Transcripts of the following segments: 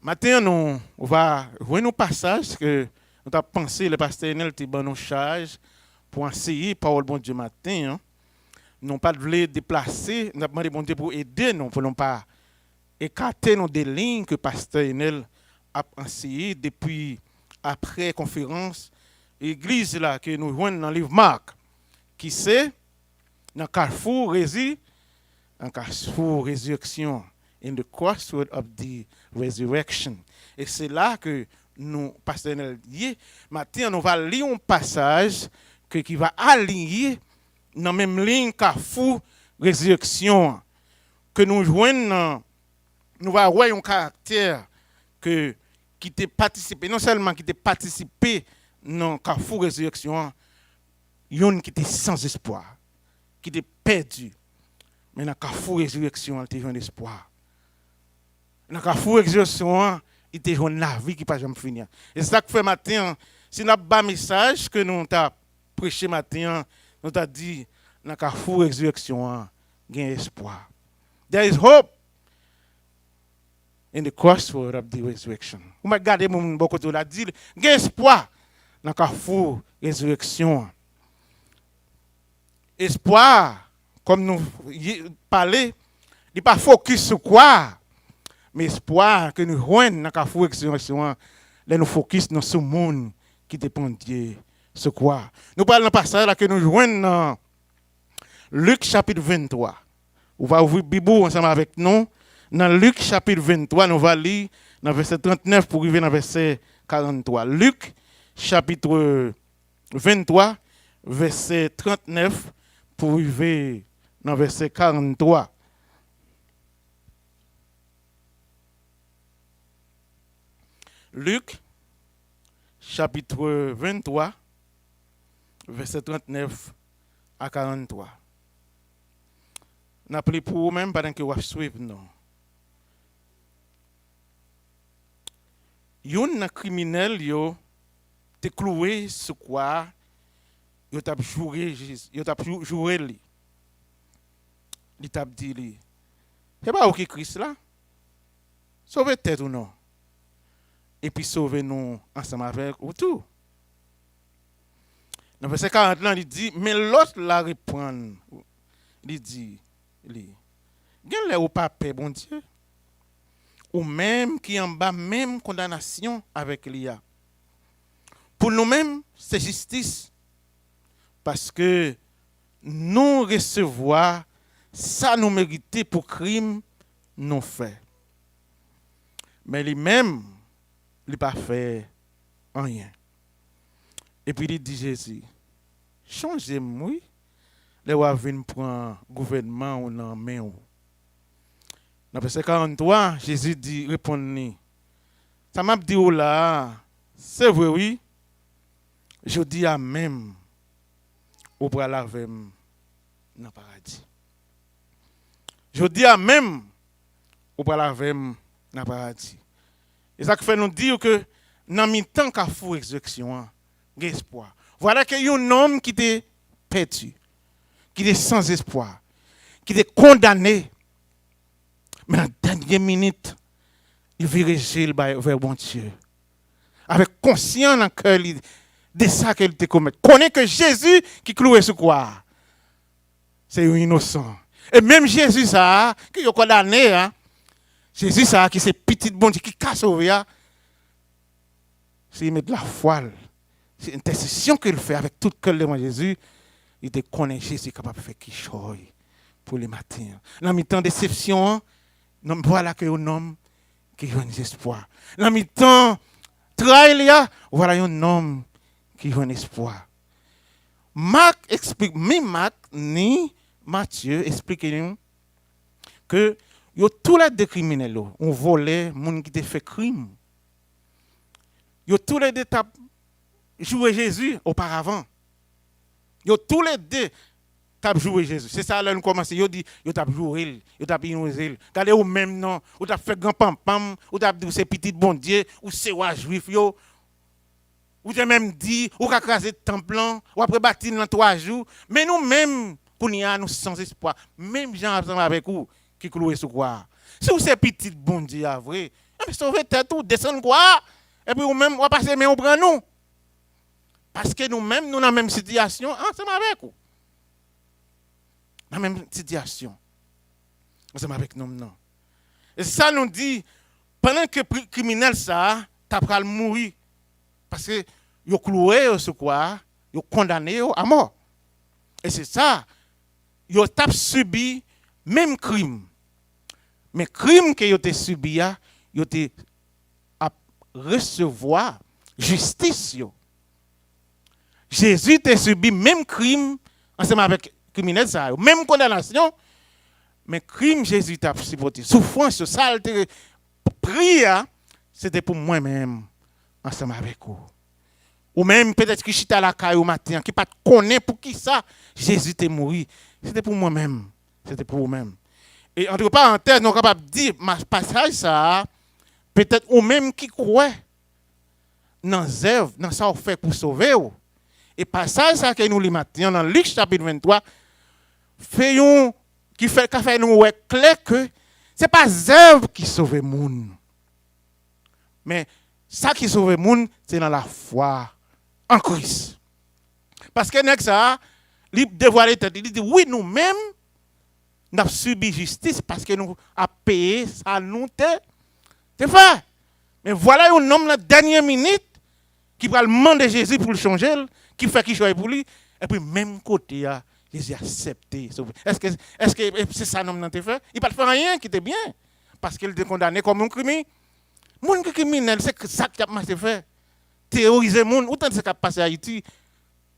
Maintenant, nous on va voir un passage que nous avons pensé, le pasteur Enel était dans nos charges pour enseigner parole bon Dieu matin. Hein. Nous n'avons pas voulu déplacer, nous avons demandé bon Dieu pour aider nous, pour ne pas écarter nos des lignes que pasteur Enel a enseigné depuis après conférence l'église là que nous voyons dans le livre Marc, qui c'est dans Carrefour Résurrection. In the crossroad of the resurrection. Et c'est là que nous, pasteur dit, maintenant, nous allons lire un passage qui va aligner dans la même ligne Carrefour Résurrection. Que nous joignons, nous allons voir un caractère qui a participé, non seulement qui a participé dans Carrefour Résurrection, yon qui était sans espoir, qui était perdu. Mais dans Carrefour Résurrection, il y a un espoir. Dans le carrefour exercition, il y a la vie qui ne peut jamais finir. Et c'est ça que fait matin, si nous avons un message que nous avons prêché matin, nous avons dit, dans le carrefour exercition, il y a espoir. There is hope in the crossroad of the resurrection. Vous m'avez regardé mon beaucoup de la dit, il y a espoir dans le carrefour résurrection. Espoir, comme nous parlons, il n'est pas focus sur quoi? Mais espoir que nous joignons dans le carrefour exercition, nous focus sur le monde qui dépend de Dieu. C'est quoi? Nous parlons d'un passage que nous joignons dans Luc chapitre 23. On va ouvrir la Bible ensemble avec nous. Dans Luc chapitre 23, nous allons lire dans verset 39 pour arriver dans verset 43. Luc chapitre 23, verset 39 pour arriver dans verset 43. Luc, chapitre 23, verset 39 à 43. Nous appelons pour vous-même pendant que vous suivez nous. Un criminel, il a cloué sur quoi il a juré. Il a dit, c'est pas qui Christ là? Sauvez tête ou non? Et puis sauvez-nous ensemble avec vous tout. Dans verset 40, il dit, mais l'autre la répond. Il dit, gagne les ou pas paix, bon Dieu. Ou même qui en bas, même condamnation avec l'IA. Pour nous-mêmes, c'est justice. Parce que nous recevoir, ça nous mérite pour crime non fait. Mais lui-même, il n'a pas fait rien. Et puis il dit Jésus, changez-moi, les gens viennent prendre le gouvernement ou non main. Dans verset 43, Jésus dit, répondez, ça m'a dit là, c'est vrai, oui. Je dis à même, au bras laver dans le paradis. Je dis à même, au bras laver dans le paradis. Et ça fait nous dire que dans le temps qu'a fait l'exécution, il y a espoir. Voilà qu'il y a un homme qui était perdu, qui est sans espoir, qui est condamné. Mais dans la dernière minute, il dirige vers bon Dieu. Avec conscience dans le cœur de ça qu'il était commis. Connaît que Jésus qui cloué sur quoi? C'est un innocent. Et même Jésus, ça, qui est condamné, hein? Jésus, ça, qui c'est petit bon Dieu, qui a sauvé, c'est mettre de la foi. C'est une intercession qu'il fait avec tout le cœur de Jésus. Il te connaît Jésus capable de faire quelque chose pour les matins. Dans le temps de déception, voilà que un homme qui a un espoir. Dans le temps trahir, voilà un homme qui a un espoir. Marc explique, ni Marc ni Matthieu expliquent que yo tous les deux criminels, on volait, moun qui te fait crime. Yo tous les deux joué Jésus auparavant. Yo tous les deux t'a joué Jésus. C'est ça là nous commence. Yo dit yo t'a joué, yo t'a innosé. Regardez ou même non, ou t'a fait grand pam pam, ou t'a dit c'est petit bon Dieu, ou c'est roi juif yo. Ou t'a même dit ou qu'a crasé temple, ou après bâti dans 3 jours, mais nous même nous sans espoir, même gens ensemble avec vous qui cloué sur quoi. Si vous c'est petit bon Dieu vrai, Sauver tête tout, descendre quoi? Et puis ou même on va passer mais on prend nous. Parce que nous-mêmes, nous dans la même situation, ensemble avec vous. Dans la même situation. Ensemble avec nous, non. Et ça nous dit, pendant que le criminel ça, t'as pas le mourir. Parce que ils cloué sur quoi? Ils condamné à mort. Et c'est ça, ils ont subi même crime. Mais crime que ils ont subi, ils ont à recevoir justice. Jésus a subi même crime ensemble avec criminel ça, même condamnation, mais crime Jésus t'a supporté. Souffrance, ça, prière, c'était pour moi-même ensemble avec vous. Ou même peut-être que je suis à la caille au matin, qui pas connaît pour qui ça, Jésus est mort. C'était pour moi-même. C'était pour vous-même. Et entre parenthèses, nous sommes capables de dire, ma passage ça, peut-être ou même qui croit dans œuvre, dans ça qu'on fait pour sauver. Et passage ça que nous li matin dans Luc chapitre 23 qui fait nous clair que c'est pas œuvre qui sauve le monde. Mais ça qui sauve le monde, c'est dans la foi en Christ. Parce que next ça, il dévoile tête, il dit oui nous-mêmes nous avons subi justice parce que nous avons payé ça nous c'est vrai. Mais voilà un homme la dernière minute qui va demander Jésus pour le changer, qui fait qu'il choisit pour lui et puis même côté Jésus a accepté. Est-ce que c'est ça l'homme n'a fait? Il pas fait rien qui était bien parce qu'il était condamné comme un criminel. Mon criminel c'est ça qui a marché fait. Théoriser monde autant c'est qui passé à Haïti.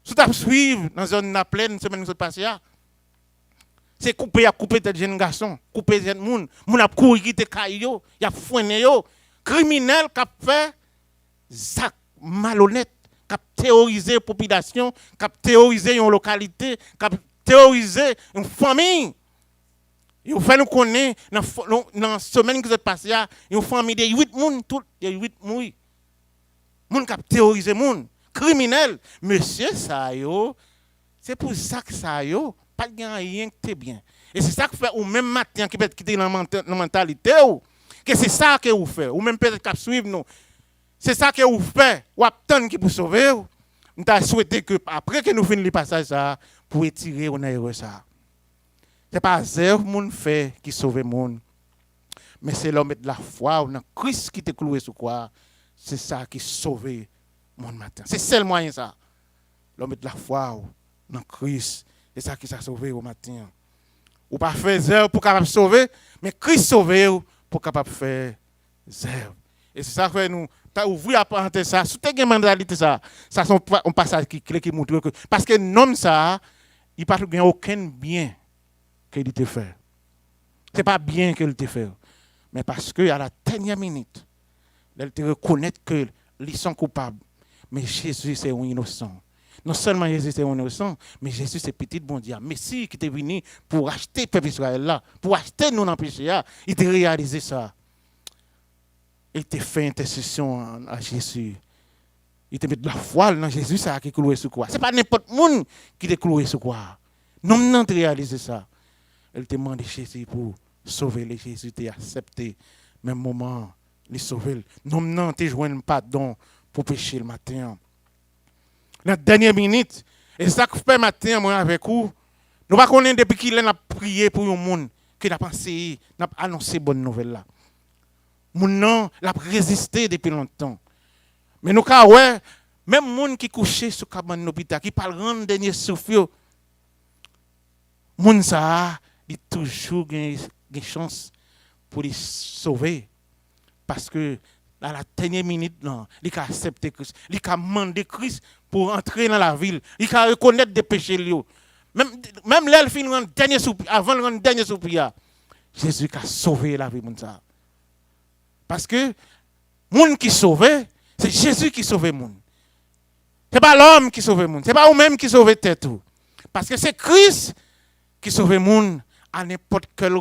Sous t'a suivre dans zone na pleine semaine qui passé là. C'est couper tête jeune garçon, couper jeune monde, moun a courir quitter caillou, y a fourné yo, criminel qui a fait ça malhonnête, qui a théorisé la population, qui a théorisé une localité, qui a théorisé une famille. Il fait nous connaître dans la semaine qui s'est passée, une famille de 8 personnes, toutes les 8 mourir. Moun qui a théorisé moun, criminel, monsieur ça yo, c'est pour ça que ça yo pas rien que bien. Et c'est ça que fait ou même matin qui peut quitter la mentalité ou que c'est ça que vous faites ou même peut-être qu'à suivre nous. C'est ça que vous faites ou attendre qui pour sauver. Nous t'a souhaité que après que nous finissons le passage ça pour étirer on a ça. C'est pas zéro monde fait qui sauve le monde. Mais c'est l'homme de la foi ou dans Christ qui te cloué sur quoi. C'est ça qui sauve le monde matin. C'est seul moyen ça. L'homme de la foi ou dans Christ. C'est ça qui s'est sauvé au matin. Ou pas faire zéro pour capable sauver, mais Christ sauver pour capable faire zéro. Et c'est ça que nous t'as ouvert la parenthèse ça, sous tes mentalité ça sont un passage qui clé qui montre que parce que l'homme ça, il pas gagne aucun bien qu'il te fait. C'est pas bien qu'il te fait, mais parce que à la dernière minute, il te reconnaît que ils sont coupables, mais Jésus c'est un innocent. Non seulement Jésus c'est un innocent, mais Jésus c'est petit bon Dieu. Messie qui est venu pour acheter le peuple Israël là, pour acheter nous dans le péché là, il a réalisé ça. Il t'a fait intercession à Jésus. Il t'a mis de la foi dans Jésus ça qui est cloué sur quoi. C'est pas n'importe monde qui est cloué sur quoi. Non non réalisé ça. Il t'a demandé Jésus pour sauver les Jésus t'a accepté même moment les sauver. Non non t'a joindre pardon pour pécher le matin. Dans la dernière minute, et ça que fait matin moi avec vous, nous pas connaître depuis qu'il a prié pour un monde qui n'a pensé, n'a annoncé bonne nouvelle là. Mon non, l'a résisté depuis longtemps. Mais nous ka ouais, même monde qui couché sur cabane d'hôpital qui parle rendre dernier souffle. Moun ça, il toujours gagne chance pour les sauver parce que dans la dernière minute, il a accepté Christ. Il a demandé Christ pour entrer dans la ville. Il a reconnaître des péchés. Même là, avant le dernier soupir, Jésus a sauvé la vie. Parce que le monde qui sauve, c'est Jésus qui sauve le monde. Ce n'est pas l'homme qui sauve le monde. Ce n'est pas vous-même qui sauve tête. Parce que c'est Christ qui sauve le monde. À n'importe quel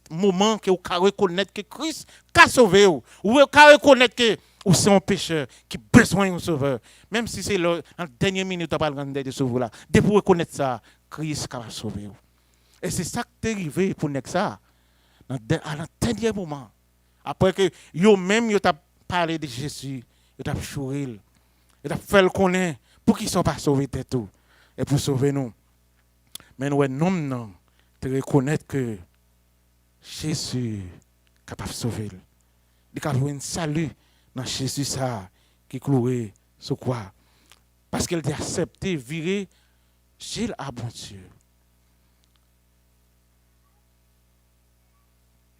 moment que vous reconnaître que Christ a sauvé vous. Ou vous reconnaître que vous êtes un pécheur qui a besoin d'un sauveur. Même si c'est en dernière minute, vous n'avez pas le de sauveur là. Dès que vous reconnaître ça, Christ a sauvé vous. Et c'est ça qui est arrivé pour nous ça. À un dernier moment, Après que yo même yo t'a parlé de Jésus, yo t'a chouré, yo t'a fait le connaître pour qu'ils sont pas sauvés tout et pour sauver nous. Mais nous non de reconnaître que Jésus est capable de sauver. Il est capable de salut dans Jésus ça qui est cloué sur quoi. Parce qu'il a accepté virer Gilles à bon Dieu.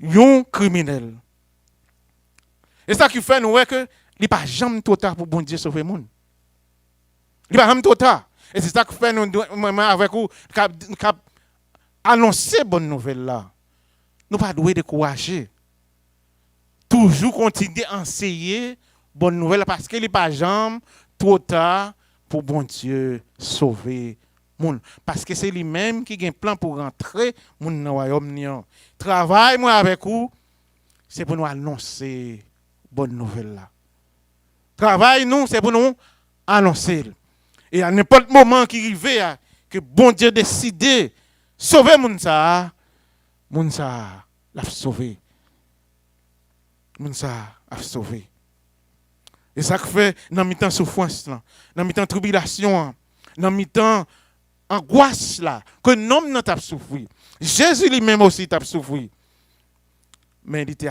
Un criminel. Et ça qui fait nous que il n'est pas jamais trop tard pour bon Dieu sauver le monde. Il n'est pas jamais trop tard. Et c'est ça qui fait nous avec vous annoncer bonne nouvelle là. Nous pas doué décourager. Toujours continuer à enseigner bonne nouvelle parce qu'il n'est pas jamais trop tard pour bon Dieu sauver monde. Parce que c'est lui-même qui a un plan pour rentrer dans le royaume. Travail moi avec vous, c'est pour nous annoncer bonne nouvelle là. Travail nous, c'est pour nous annoncer. Et à n'importe moment qui arrive, que bon Dieu décide sauver Mounsa l'a sauvé. Mounsa a sauvé. Et ça fait dans mi-temps souffrance là, dans mi-temps tribulation, dans mi-temps angoisse là, que l'homme n'a pas souffert. Jésus lui-même aussi t'a souffert. Mais il était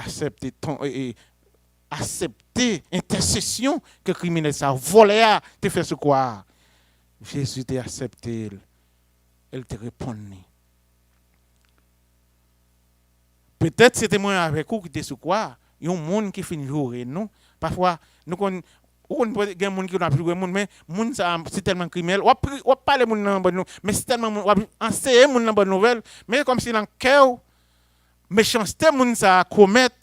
accepté intercession que le criminel ça volé à te faire ce quoi. Jésus t'a accepté. Elle te répondu. Peut-être c'était moi avec vous qui était sur quoi. Il y a un monde qui finit jouer, non? Parfois, nous connaissons des gens qui ont joué, mais c'est tellement criminel. On parle de monde dans bonne nouvelle, mais c'est tellement enseigner monde dans bonne nouvelle, mais comme si dans le cœur, méchanceté monde ça commettre,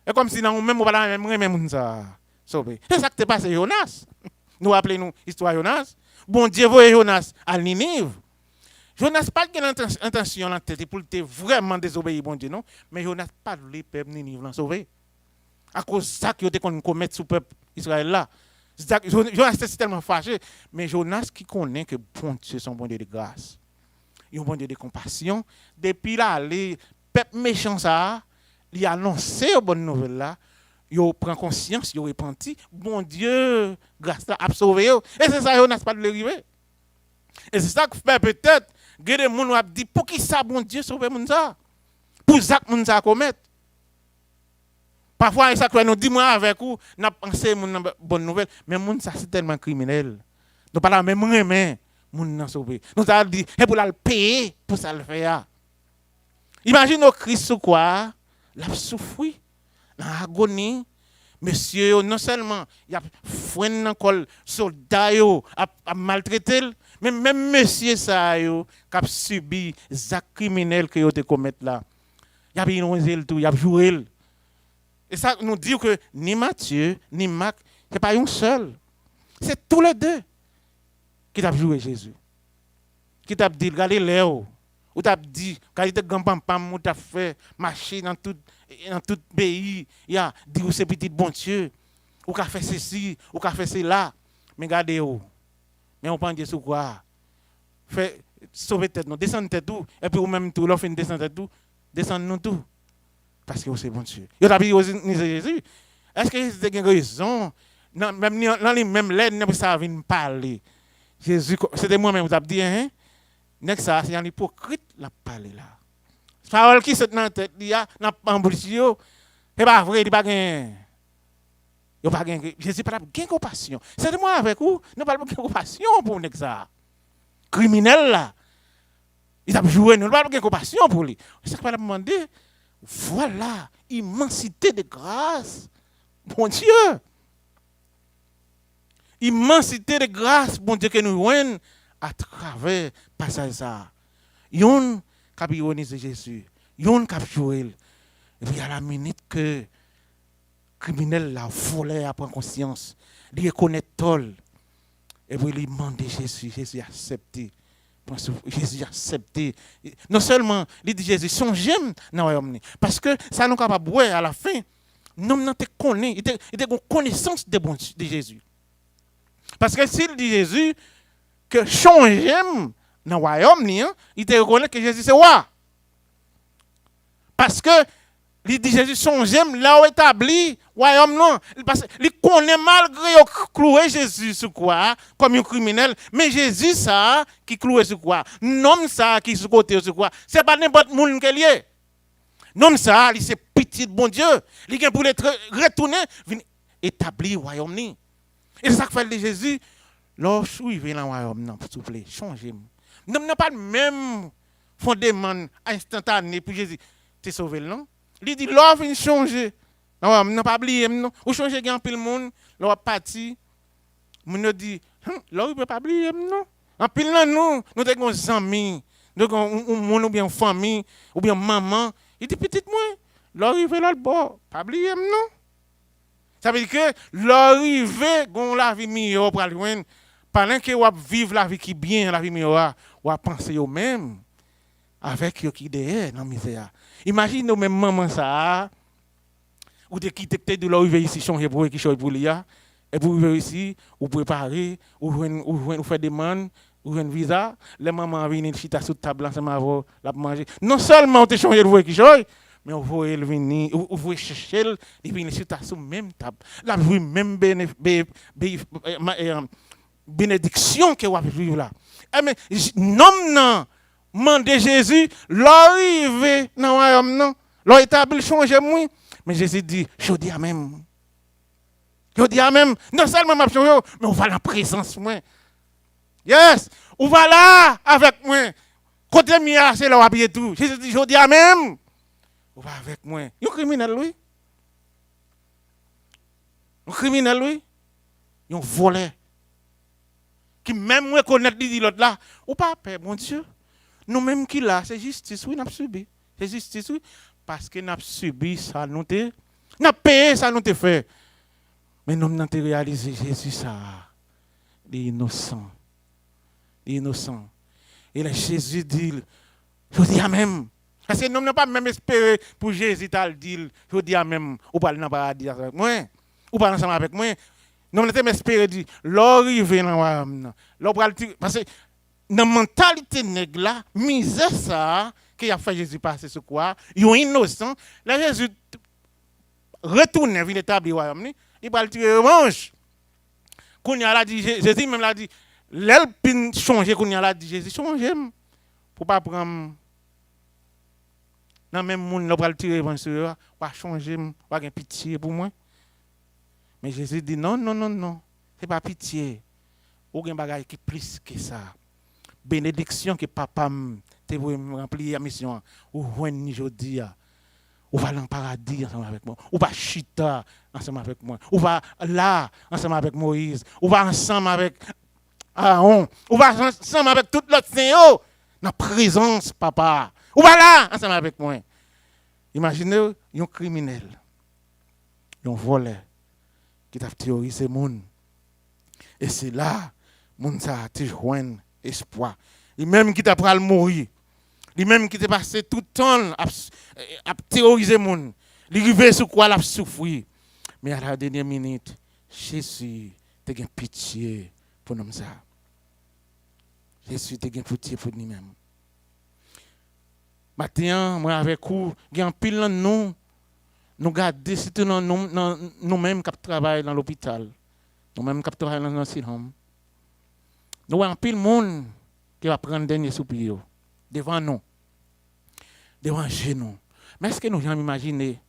et comme si dans même on pas même monde ça sauver. C'est ça qui t'est passé Jonas. Nous appelons l'histoire Jonas. Bon Dieu voyait Jonas à Ninive. Jonas pas de intention en tête pour te vraiment désobéir bon Dieu non, mais Jonas pas le peuple Ninive sauver. À cause de ça qu'il a commettre sur le peuple Israël là. Jonas c'est tellement fâché, mais Jonas qui connaît que bon Dieu son bon Dieu de grâce. Il est un bon Dieu de compassion. Depuis là, les peuples méchants ça, il a annoncé une bonne nouvelle là. Il prend conscience, il repenti. Bon Dieu, grâce là, a sauvé. Et c'est ça, Jonas pas de l'arriver. Et c'est ça que fait peut-être, que les gens ont dit, pour qui ça, bon Dieu, sauver mon ça? Pour ça que mon ça commettre. Parfois, ça que nous dit, moi, avec vous, nous pensé une bonne nouvelle, mais mon ça, c'est tellement criminel. Nous parlons même rien, mon n'a sauvé. Nous avons dit, et pour le payer, pour ça le faire. Imagine au Christ ou quoi, l'a souffert, dans l'agonie. Monsieur, non seulement il y a fouine dans col soldat a maltraité, mais même monsieur ça yo qui a subi des actes criminels que yo te commettre là. Il a inondé tout, il a joué. Et ça nous dit que ni Matthieu ni Marc, c'est pas un seul. C'est tous les deux qui t'a joué Jésus. Qui t'a dit Galilée ou t'a dit quand il était grand pam ou t'a fait marcher dans tout pays, il y a dit c'est petit bon Dieu, ou qu'a fait ceci, ou qu'a fait cela. Mais regardez où. Mais on prend Dieu sur quoi? Fait sauver tête nous, descendre tête tout et puis ou même tout l'offre descendre tête tout, descendre nous tout. Parce que c'est bon Dieu. Il a dit Jésus. Est-ce que c'est une raison même dans l'aide n'a pas ça vient parler. Jésus c'était moi-même vous a dit hein. Nek ça c'est un hypocrite la parler là. Parole qui saute dans tête il y a dans embouchio. C'est pas vrai, il pas gain. Il pas gain. Jésus pas gain compassion. C'est moi avec vous, nous pas gain compassion pour nek ça. Criminel là. Il a joué, nous pas gain compassion pour lui. C'est pas demander voilà, immensité de grâce. Bon Dieu. Immensité de grâce, bon Dieu que nous voyons à travers passage ça. Yon qui ironise Jésus, yon qui joué. Et puis à la minute que le criminel la volé à prendre conscience, il reconnaît tol. Et puis il demande Jésus, Jésus a accepté. Jésus a accepté. Non seulement il dit Jésus, son j'aime dans le royaume. Parce que ça nous capable boire à la fin. Nous n'avons connaît, il était une connaissance de Jésus. Parce que s'il dit Jésus que son j'aime dans le royaume, il te reconnaît que Jésus c'est roi. Parce que Il dit Jésus, songez là où établi, royaume non. Parce qu'il connaît malgré cloué Jésus sur quoi, comme un criminel. Mais Jésus, ça, qui cloué sur quoi? Non, ça, qui sur côté sur quoi? C'est pas n'importe monde qui est lié. Non, ça, c'est petit bon Dieu. Il vient pour être retourner, établir le royaume. Et c'est ça que fait Jésus. Lorsque il vient dans le royaume, s'il vous plaît, changez. Nous n'avons pas le même fondement instantané pour Jésus. Tu es sauvé, non? Il dit, l'offre vient changer. Non, n'a pas oublié, non. Ou changer grand pile monde, l'offre parti. Nous dit, l'offre peut pas oublier, non. En pile là, nous avons des amis, nous avons ou bien famille, ou bien maman. Il dit, petite moi, l'offre là le bord, pas oublier, non. Ça veut dire que l'arrivée, on la vie meilleure pour aller pendant que vous vivez la vie qui bien, la vie meilleure, vous pensez au même avec eux qui derrière dans la misère. Imagine nous même maman ça, ou de quitter de l'arrivée ici, changer pour qui change pour l'IA, et pour arriver ici, ou préparer, ou faire des demandes, ou un visa, les mamans viennent chita sous table ensemble avec la manger. Non seulement on te changer pour qui change, mais on voit elle venir, on voit chercher, et puis sur ta même table. La même bénédiction que vous vivre là. Mais non, mandez Jésus, l'arrivée dans le royaume, non. L'établi changer moi. Mais Jésus dit, je dis à même. Je dis à même, non seulement m'a changé, mais on va la présence moi. Yes, on va là avec moi. Côté mia, c'est là où habiller tout. Jésus dit, je dis à même. On va avec moi. Un criminel, lui. Un criminel, lui. Un voleur. Qui même reconnaît dit l'autre là. Ou pas peur, mon Dieu. Nous même qui là, c'est justice, oui, nous avons subi. C'est justice, oui. Parce que nous avons subi ça, nous avons payé ça, nous avons fait. Mais nous avons réalisé Jésus ça. L'innocent. L'innocent. Et là, Jésus dit, je dis à même. Parce que nous n'avons pas même espéré pour Jésus, je dis à même, ou pas dans le paradis avec moi, ou pas ensemble avec moi. Nous n'avons pas espéré dire, l'arrivée dans le parce que dans la mentalité nègre là, misère ça, qui a fait Jésus passer ce quoi, ils sont innocents. Là, Jésus retourne, vient établir le royaume, il va le tirer revanche. Quand il a dit, Jésus même l'a dit, l'elpine changer, quand il a dit, Jésus change, pour pas prendre. Dans même monde, on va le tirer revanche, pas changer, pas avoir pitié pour moi. Mais Jésus dit, non, non, non, non, ce n'est pas pitié. Ou un bagage qui est plus que ça. Bénédiction que papa te remplir la mission. Ou when aujourd'hui, ou va dans le paradis ensemble avec moi. Ou va chita ensemble avec moi. Ou va là ensemble avec Moïse. Ou va ensemble avec Aaron. Ou va ensemble avec tout l'autre Seigneur. Dans la présence, papa. Ou va là ensemble avec moi. Imaginez un criminel, un voleur qui t'a terrorisé le monde. Et c'est là, monde ça te joint espoir. Lui-même qui t'a pris mourir. Lui-même qui t'a passé tout le temps à terroriser le monde. Il arrive sur quoi il a souffert. Mais à la dernière minute, Jésus t'a eu pitié pour nous. Jésus t'a eu pitié pour nous-mêmes. Maintenant, moi avec vous, il y a un pile de nous gardons surtout nous-mêmes qui travaillons dans l'hôpital. Nous-mêmes qui travaillons dans l'asylum. Nous avons un pile de monde qui va prendre le dernier soupir devant nous, devant nous. Mais est-ce que nous avons imaginé,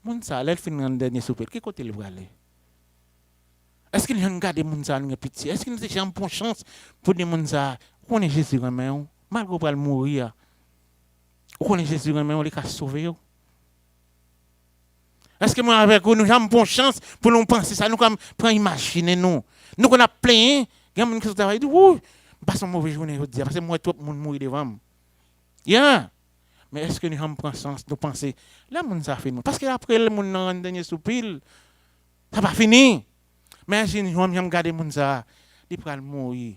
monde ça, elle finit le dernier soupir, quel côté il va aller? Est-ce qu'il y a un gars de monde ça, nous pitié? Est-ce qu'il y a une bonne chance pour des monde ça? On est Jésus même, malgré qu'il va mourir. On est Jésus même, on les sauver. Est-ce que moi avec vous, nous avons une bonne chance pour nous penser ça, nous pour imaginer nous. Nous qu'on a plein, il y a des gens qui travaillent, ils disent, oui, pas une mauvaise journée, parce que moi, tout le monde mourit devant moi. Yeah. Mais est-ce que nous avons pris sens de penser, là, monde ça fini. Parce qu'après, le monde dans le dernier soupir, ça va finir. Mais si nous avons gardé le monde ça, il va mourir.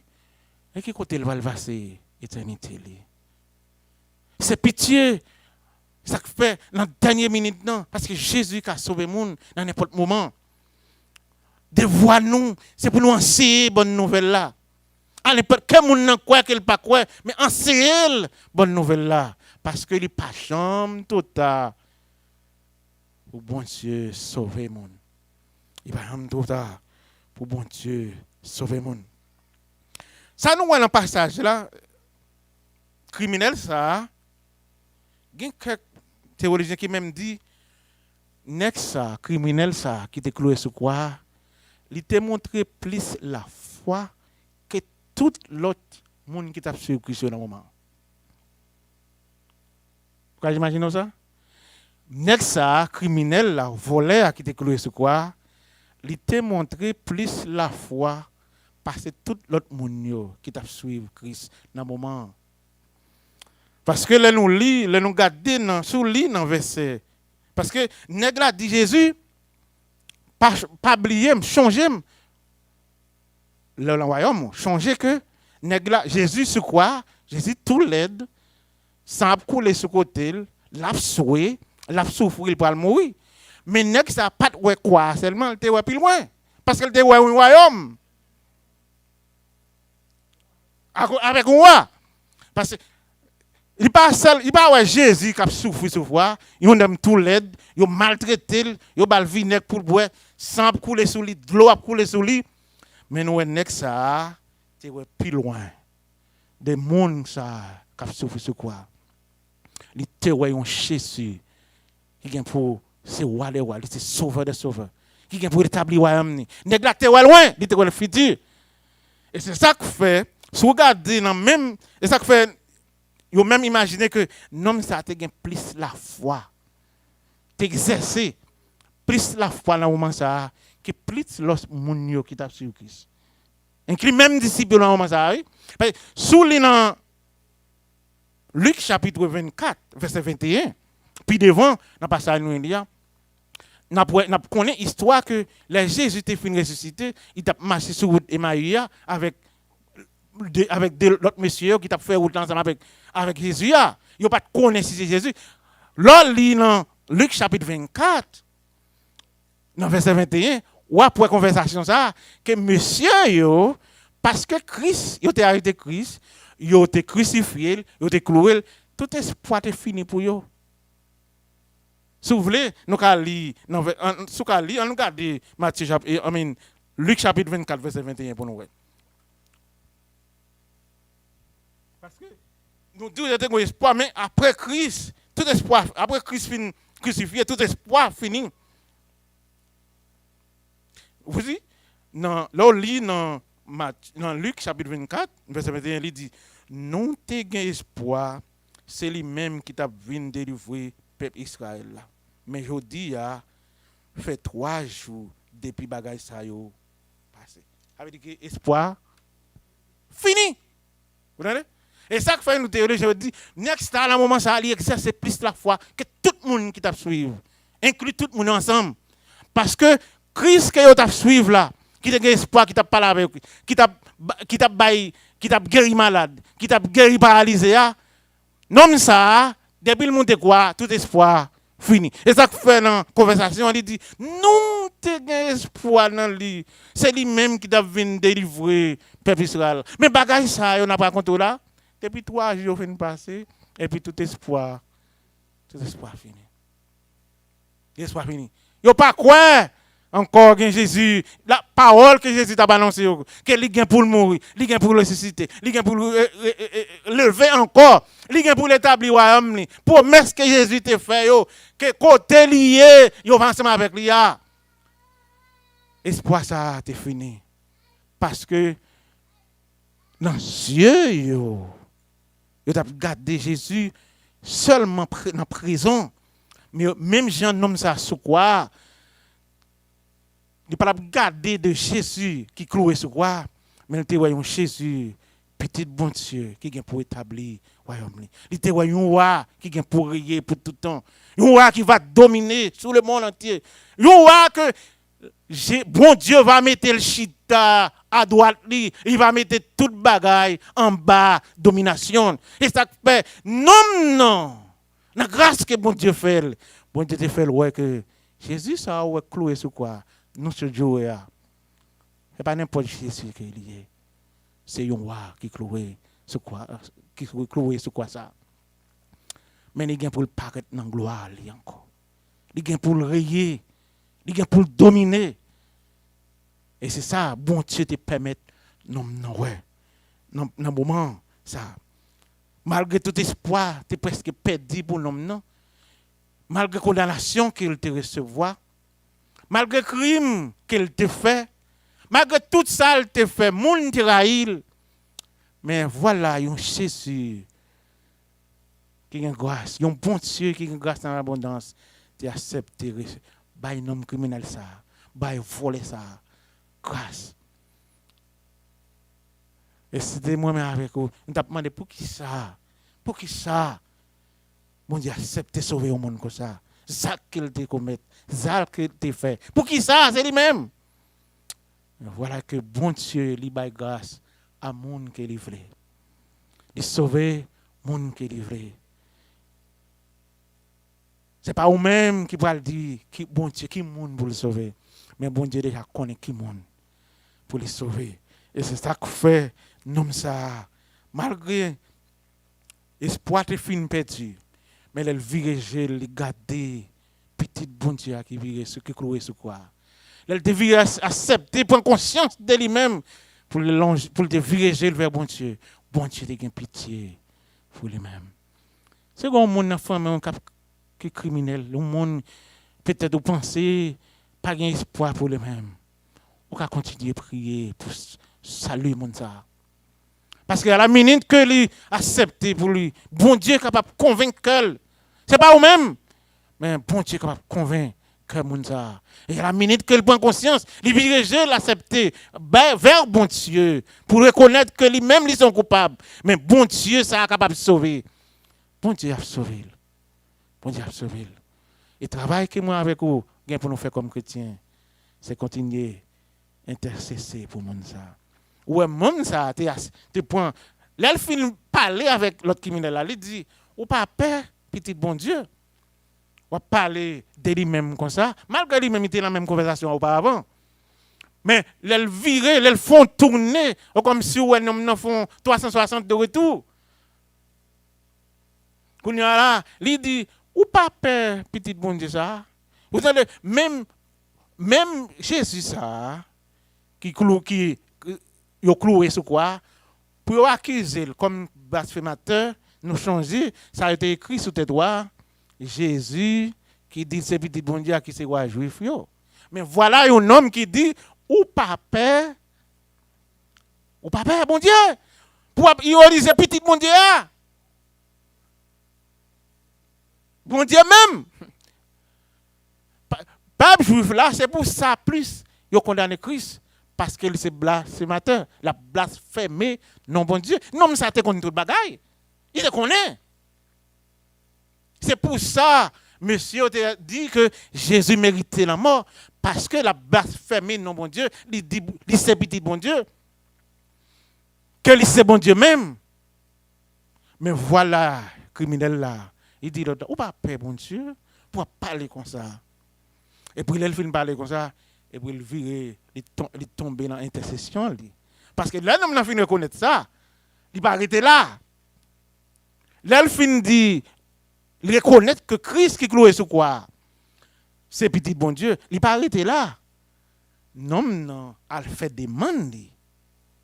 Et qui côté il va le passer, éternité? C'est pitié. Ça fait dans la dernière minute, non. Parce que Jésus a sauvé le monde dans n'importe moment. De voir nous, c'est pour nous enseigner bonne nouvelle là. À n'importe quel monde n'a quoi qu'il pas quoi, mais enseigner bonne nouvelle là. Parce que il pas chambre total pour bon Dieu sauver mon. Il va même trop tard pour bon Dieu sauver mon. Ça nous voit dans le passage là, criminel ça, il y a quelques théologiens qui même dit, nèg ça, criminel ça, qui était cloué sur quoi, il t'a montré plus la foi que tout l'autre monde qui t'a suivi Christ dans le moment. Vous pouvez imaginer ça? Nèg ça, criminel là, voleur qui était cloué sur quoi, il t'a montré plus la foi parce que tout l'autre monde qui t'a suivi Christ dans le moment. Parce que là nous lit, là nous garder dans sous lit dans verset. Parce que nèg la dit Jésus pas oublier, changer le royaume, changer que nèg la Jésus sur quoi? Jésus tout l'aide sans couler sur côté, l'a soué, l'a souffrir pour mourir. Mais nèg ça pas ouais quoi, seulement il était ouais plus loin parce qu'il était ouais un royaume. Avec quoi? Parce que il pas seul, il pas ouais Jésus qui a souffert sur foi, il aime tout l'aide, il maltraité, il bal vinaigre pour boire, sang couler sur lui, de l'eau a couler sur lui. Mais nous nek ça, c'est ouais plus loin. Des monde ça qui a souffert sur quoi? Il te ouais un Jésus qui vient pour c'est roi des rois, c'est sauveur des sauveurs. Qui vient pour établir royaume ni. Nèg la te ouais loin, il te ouais le futur. Et c'est ça que fait, si vous regardez dans même et ça que fait vous même imaginez que l'homme ça te gain plus la foi. T'exercer plus la foi dans le moment ça que plus l'autre monde qui t'a sur Christ. Inclut même disciples dans le moment ça. Sous dans Luc chapitre 24 verset 21. Puis devant dans passage nous il y a n'a connaît histoire que les Jésus était fini ressuscité, il t'a marché sur route Emmaüs avec l'autre monsieur qui t'a fait route ensemble avec Jésus. Il n'a pas connaît si c'est Jésus. Là, dans Luc chapitre 24, dans verset 21, ou après conversation ça, que monsieur, parce que Christ, il a arrêté Christ, il a été crucifié, il a été cloué, tout espoir est fini pour eux. Si vous voulez, nous allons lire, on regarde Luc chapitre 24, verset 21 pour nous. Parce que nous disons que nous avons espoir, mais après Christ, tout espoir, après Christ crucifié, tout espoir fini. Vous dites, là on lit dans Luc chapitre 24, verset 21, il dit, nous avons espoir, c'est lui-même qui t'a venu délivrer le peuple Israël. Mais je dis, fait 3 jours depuis bagage ça yo passé. Ça veut dire que espoir fini. Vous comprenez? Et ça que fait nous théorie, je dis, next temps, à moment ça, il exerce plus la foi que tout le monde qui t'a suivi, inclut tout le monde ensemble. Parce que Christ que t'a suivi là, qui t'a espoir, qui t'a parlé avec lui, qui t'a guéri malade, qui t'a guéri paralysé, non ça, depuis le monde quoi, tout espoir fini. Et ça que fait dans la conversation, il dit, non, t'es espoir dans lui. C'est lui-même qui t'a venu délivrer peuple Israël. Mais bagage ça, on n'a pas compté là. Depuis 3 jours fin passé, et puis tout espoir fini. L'espoir fini. Yo pas quoi encore que Jésus, la parole que Jésus t'a annoncée, que il gagne pour le mourir, il gagne pour le ressusciter, il gagne pour lever encore, il gagne pour l'établir royaume, promesse que Jésus t'a fait que côté lié, yo va ensemble avec lui. Espoir ça t'est fini. Parce que dans les yeux yo t'a gardé Jésus seulement dans la prison. Mais même Jean nomme ça sous quoi? Il ne pas garder de Jésus qui cloué sur quoi? Mais il était un Jésus, petit bon Dieu, qui vient pour établir le royaume. Il était un roi qui vient pour régner pour tout le temps. Un roi qui va dominer sur le monde entier. Un roi que bon Dieu va mettre le chita à droite, il va mettre toute bagaille en bas, domination. Et ça fait, non. La grâce que bon Dieu fait ouais que Jésus ça a cloué sur quoi? Nous ce jour là. C'est pas n'importe Jésus qui est lié. C'est un roi qui cloué sur quoi? Qui cloué sur quoi ça? Mais il vient pour le paraître dans la gloire encore. il gagne pour le rayer, il gagne pour le dominer. Et c'est ça, bon Dieu te permet, non, ouais, dans le moment, ça. Malgré tout espoir, tu es presque perdu pour l'homme, non? Malgré condamnation qu'il te recevoir, malgré crime qu'il te fait, malgré tout ça, il te fait, moun te raïl. Mais voilà, un Jésus qui a grâce, un bon Dieu qui a grâce dans l'abondance, tu acceptes, by un homme criminel ça, by voler ça, grâce. Et c'était moi-même avec vous, on t'a demandé pour qui ça? Pour qui ça? Bon Dieu accepte de sauver au monde comme ça. Ça qu'il te commet, ça qu'il te fait. Pour qui ça? C'est lui-même. Voilà que bon Dieu lui baille grâce à monde qui est livré. De sauver monde qui est livré. Ce n'est pas vous-même qui va le dire, qui bon Dieu, qui monde pour le sauver. Mais bon Dieu déjà connaît qui monde pour le sauver. Et c'est ça que fait nous ça. Malgré espoir de fin perdu. Mais elle virage, elle garder petite bon Dieu qui vire ce qui cloué sur quoi. Elle devait accepter, prendre conscience de lui-même pour le virager vers bon Dieu. Bon Dieu a pitié pour lui-même. C'est comme mon enfant qui est criminel, le monde peut-être vous pensez pas d'espoir pour lui-même. On va continuer à prier pour saluer mon ça. Parce qu'à la minute que lui accepte pour lui, bon Dieu est capable de convaincre qu'elle. Ce n'est pas vous-même, mais bon Dieu est capable de convaincre que mon ça. Et à la minute qu'elle prend conscience, il dirige l'accepter vers bon Dieu pour reconnaître que lui-même ils sont coupables. Mais bon Dieu, ça est capable de sauver. Bon Dieu a sauvé. Bon Dieu a sauvé. Et le travail que moi avec vous, pour nous faire comme chrétiens, c'est continuer à intercéder pour mon ça. Ouais, mon ça, tu prends. Là, il finit parler avec l'autre criminel là, il dit, ou pas peur, petit bon Dieu. On va parler de lui-même comme ça, malgré lui-même il était dans la même conversation auparavant. Mais les virer, les font tourner, comme si nous font 360 de retour. Quand il là, il dit, ou pas peur, petit bon Dieu ça. Vous savez, même Jésus ça, qui yo cloué sur quoi, pour accuser comme blasphémateur, nous changer, ça a été écrit sur tes doigts. Jésus qui dit c'est petit bon Dieu qui c'est roi juif yo. Mais voilà un homme qui dit ou pas peur bon Dieu pour ioniser petit bon Dieu. Bon Dieu même. Pas juif là, c'est pour ça plus yo condamné Christ parce que c'est blasphémateur, la blasphémé non bon Dieu. Non ça te connaît tout bagaille. Il te connaît. C'est pour ça, monsieur a dit que Jésus méritait la mort, parce que la blasphémie non bon Dieu, il dit c'est petit bon Dieu, que c'est bon Dieu même. Mais voilà, criminel là, il dit l'autre, ou pas peur bon Dieu, pour parler comme ça. Et puis il finit parler comme ça, et puis il vire, il tombe dans l'intercession. Parce que là, nous avons fini de reconnaître ça, il va arrêter là. Là, il finit de dire, il reconnaît que Christ qui cloué sur quoi? C'est petit bon Dieu. Il n'est pas arrêté là. Non, il fait des demandes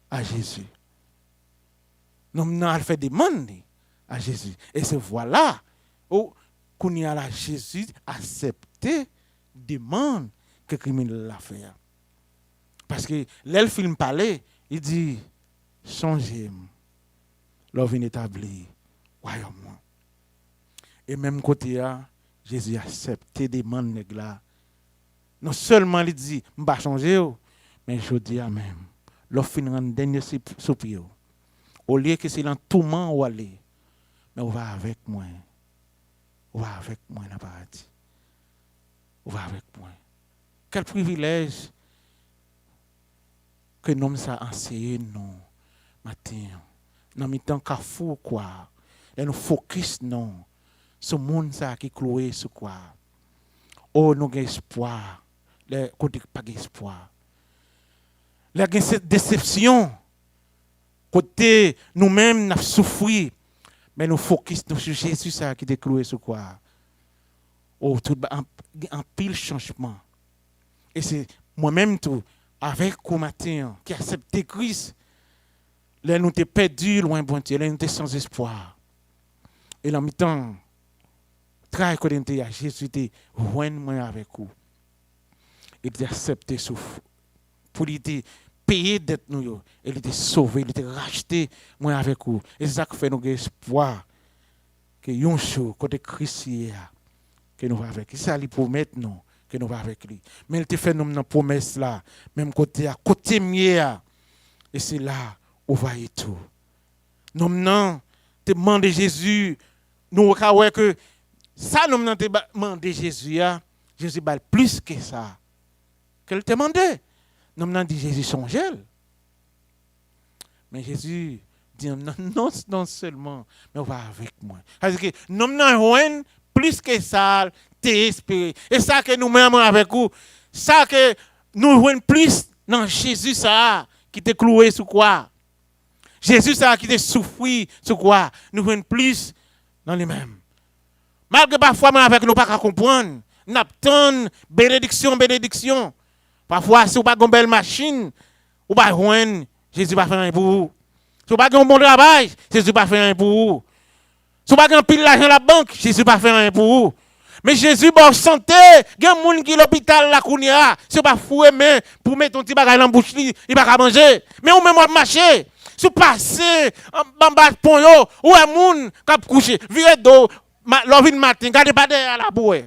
à Jésus. Non, il fait des demandes à Jésus. Et c'est voilà où qu'on y a là, Jésus accepté des demandes que le criminel l'a fait. Parce que là, le film parlait, il dit, changez, l'on vient établir, royaume. Et même côté, Jésus a accepté des demandes là. Non seulement il dit, je ne vais pas changer, mais je dis à même, l'offre un dernier soupir. Au lieu que c'est dans tout le monde où aller, mais on va avec moi. On va avec moi dans le paradis. On va avec moi. Quel privilège que nous ça enseigné nous matin. Dans le temps Carrefour quoi. Et nous focus non. Ce monde ça qui cloué sur quoi. Oh nous avons espoir. Les côté pas espoir. Les cette déception. Côté nous-mêmes nous souffrir. Mais nous focus sur Jésus ça qui est cloué sur quoi. Oh, tout en pile changement. Et c'est moi-même tout, avec vous matin, qui accepte Christ, là nous t'es perdu loin bon Dieu, là nous t'es sans espoir. Et en même temps, très connecté à Jésus, t'es moi avec vous. Il t'a accepté pour lui payer d'être nous, il t'a sauvé, il t'a racheté moi avec vous. Et c'est ça qui fait nous espoir que yon jour côté Christ que nous va avec. C'est ça lui promet nous que nous va avec lui. Mais il te fait nous une promesse là, même côté à côté mieux. Et c'est là où va y tout. Nous non te demande Jésus, nous voyons que ça nous te demande Jésus, Jésus va plus que ça. Qu'elle te demande. Nous non dit Jésus songe-elle. Mais Jésus dit non seulement, mais on va avec moi. Parce que nous non plus que ça, t'es espéré. Et ça que nous mêmes avec vous, ça que nous voyons plus dans Jésus ça qui t'est cloué sur quoi? Jésus ça qui t'est souffert sur quoi? Nous voyons plus dans les mêmes. Malgré parfois même avec nous pas comprendre, nous attendons bénédiction. Parfois si vous pas une belle machine, ou pas joindre Jésus va faire un pour vous. Si vous pas un bon travail, Jésus va faire un pour vous. Si vous pas un pile d'argent à la banque, Jésus va faire un pour vous. Mais Jésus va santé, il y a des gens qui sont à l'hôpital là kounia, si vous pas fouer main pour mettre ton petit bagage dans la bouche, il va pas manger. Mais on même marcher. Si vous passez en bas de pont yo, ou un monde qui couché, viré d'eau, l'envie de matin, gardez pas derrière la bouée.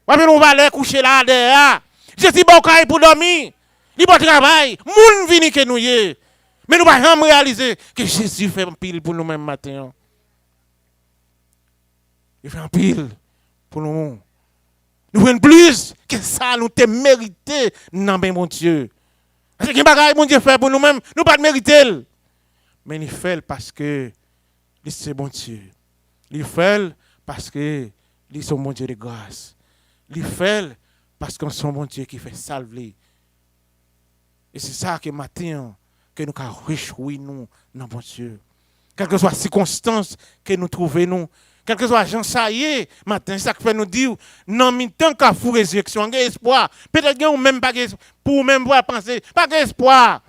On va aller coucher là derrière. Jésus va au pour dormir. Il va travail, moun vini que nous y. Mais nous ne pouvons pas réaliser que Jésus fait un pile pour nous-mêmes matin. Il fait un pile pour nous. Nous voulons plus que ça, nous te mérité dans mon Dieu. Parce que ce mon Dieu fait pour nous-mêmes, nous ne pas mériter. Mais il fait parce que c'est bon Dieu. Il fait parce que il est mon Dieu de grâce. Il fait parce que c'est mon Dieu qui fait salver. Et c'est ça que matin, que nous avons réjoui nous dans mon Dieu. Quelles que soient les circonstances que nous trouvons, nous, quel que soit gens ça y est, matin, ça fait nous dire, non, mais tant qu'à fou résurrection, il y a espoir. Peut-être que même pas pour même voir penser, pas d'espoir.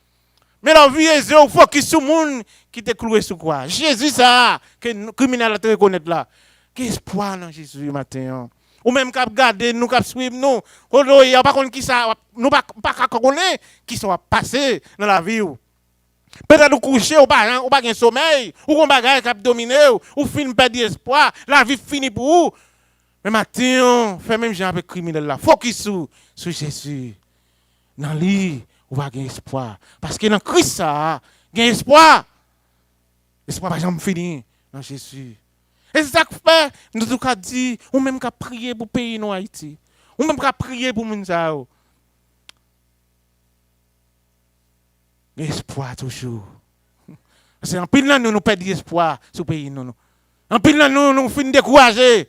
Mais la vie est il faut qu'il soit le monde qui te cloué sur quoi. Jésus, ça, que le criminel a te reconnaître là. Quel espoir dans Jésus matin. Ou même qu'à garder, nous qu'à suivre, nous. Il n'y a pas contre qui ça, nous pas connaître qui sont passés dans la vie. Peut-être nous coucher, ou pas un sommeil, ou un bagage qui a dominé, ou fin perdre espoir, la vie finit pour vous. Mais maintenant, fait même genre avec criminel là. Focus sur Jésus. Dans lui, on va gagner espoir. Parce que dans Christ, ça, il y a espoir. L'espoir va jamais finir dans Jésus. Et c'est ça que fait, nous avons dit, ou même qu'à prier pour le pays en Haïti. Ou même qu'à prier pour Mounzao. L'espoir toujours. C'est en pile là nous perdons l'espoir sur le pays. En pile là nous finissons découragés.